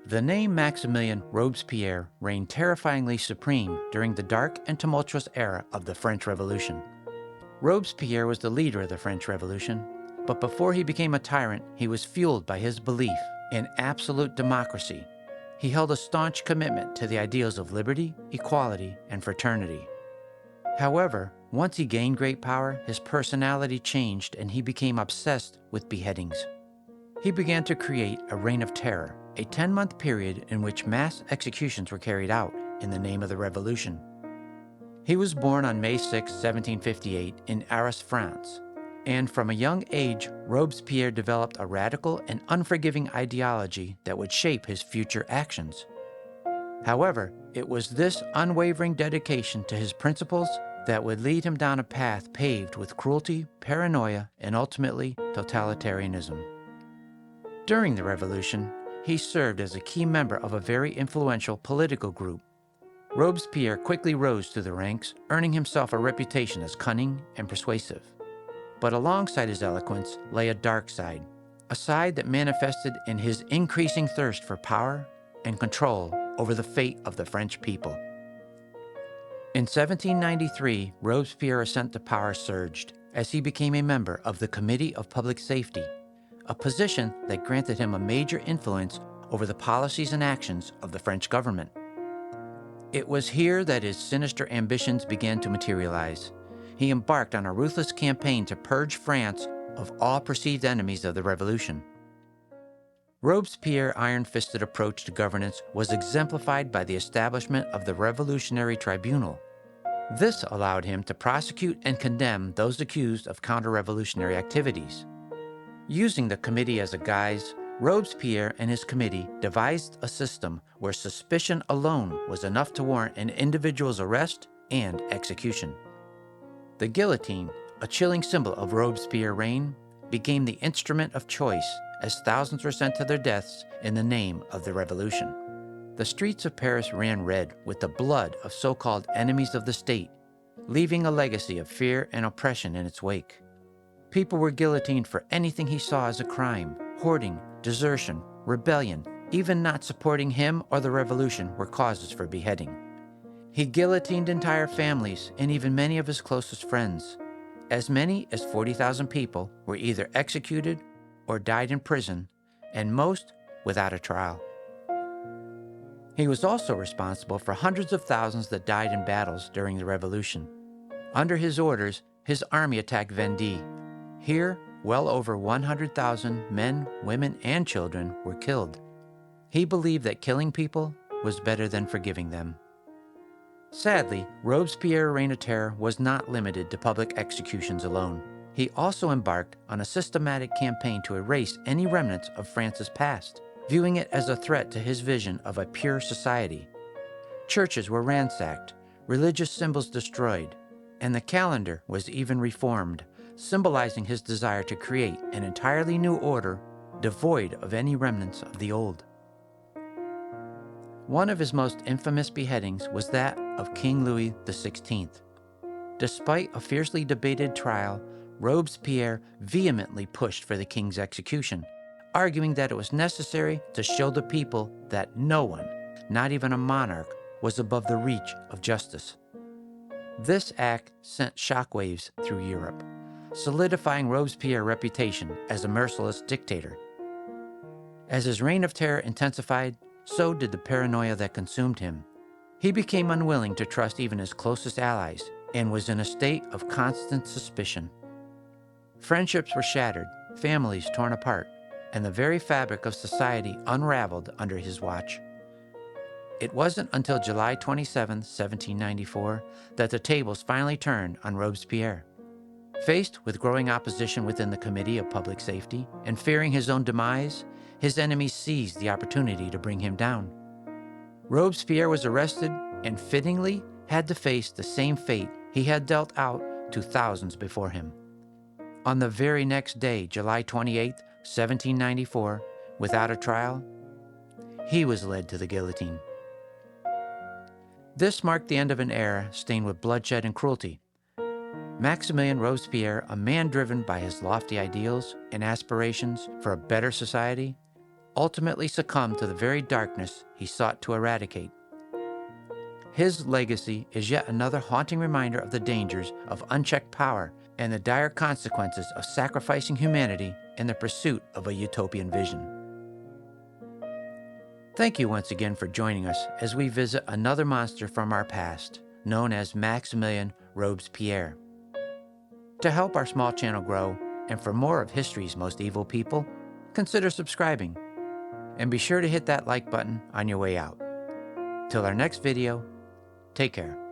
The name Maximilien Robespierre reigned terrifyingly supreme during the dark and tumultuous era of the French Revolution. Robespierre was the leader of the French Revolution, but before he became a tyrant, he was fueled by his belief in absolute democracy. He held a staunch commitment to the ideals of liberty, equality, and fraternity. However, once he gained great power, his personality changed and he became obsessed with beheadings. He began to create a reign of terror, a 10-month period in which mass executions were carried out in the name of the revolution. He was born on May 6, 1758, in Arras, France, and from a young age, Robespierre developed a radical and unforgiving ideology that would shape his future actions. However, it was this unwavering dedication to his principles that would lead him down a path paved with cruelty, paranoia, and ultimately totalitarianism. During the revolution, he served as a key member of a very influential political group. Robespierre quickly rose through the ranks, earning himself a reputation as cunning and persuasive. But alongside his eloquence lay a dark side, a side that manifested in his increasing thirst for power and control over the fate of the French people. In 1793, Robespierre's ascent to power surged as he became a member of the Committee of Public Safety, a position that granted him a major influence over the policies and actions of the French government. It was here that his sinister ambitions began to materialize. He embarked on a ruthless campaign to purge France of all perceived enemies of the revolution. Robespierre's iron-fisted approach to governance was exemplified by the establishment of the Revolutionary Tribunal. This allowed him to prosecute and condemn those accused of counter-revolutionary activities. Using the committee as a guise, Robespierre and his committee devised a system where suspicion alone was enough to warrant an individual's arrest and execution. The guillotine, a chilling symbol of Robespierre's reign, became the instrument of choice as thousands were sent to their deaths in the name of the revolution. The streets of Paris ran red with the blood of so-called enemies of the state, leaving a legacy of fear and oppression in its wake. People were guillotined for anything he saw as a crime. Hoarding, desertion, rebellion, even not supporting him or the revolution were causes for beheading. He guillotined entire families and even many of his closest friends. As many as 40,000 people were either executed or died in prison, and most without a trial. He was also responsible for hundreds of thousands that died in battles during the revolution. Under his orders, his army attacked Vendée. Here, well over 100,000 men, women, and children were killed. He believed that killing people was better than forgiving them. Sadly, Robespierre's reign of terror was not limited to public executions alone. He also embarked on a systematic campaign to erase any remnants of France's past, viewing it as a threat to his vision of a pure society. Churches were ransacked, religious symbols destroyed, and the calendar was even reformed, symbolizing his desire to create an entirely new order devoid of any remnants of the old. One of his most infamous beheadings was that of King Louis XVI. Despite a fiercely debated trial, Robespierre vehemently pushed for the king's execution, arguing that it was necessary to show the people that no one, not even a monarch, was above the reach of justice. This act sent shockwaves through Europe, solidifying Robespierre's reputation as a merciless dictator. As his reign of terror intensified, so did the paranoia that consumed him. He became unwilling to trust even his closest allies and was in a state of constant suspicion. Friendships were shattered, families torn apart, and the very fabric of society unraveled under his watch. It wasn't until July 27, 1794, that the tables finally turned on Robespierre. Faced with growing opposition within the Committee of Public Safety and fearing his own demise, his enemies seized the opportunity to bring him down. Robespierre was arrested and fittingly had to face the same fate he had dealt out to thousands before him. On the very next day, July 28, 1794, without a trial, he was led to the guillotine. This marked the end of an era stained with bloodshed and cruelty. Maximilien Robespierre, a man driven by his lofty ideals and aspirations for a better society, ultimately succumbed to the very darkness he sought to eradicate. His legacy is yet another haunting reminder of the dangers of unchecked power and the dire consequences of sacrificing humanity in the pursuit of a utopian vision. Thank you once again for joining us as we visit another monster from our past, known as Maximilien Robespierre. To help our small channel grow, and for more of history's most evil people, consider subscribing. And be sure to hit that like button on your way out. Till our next video, take care.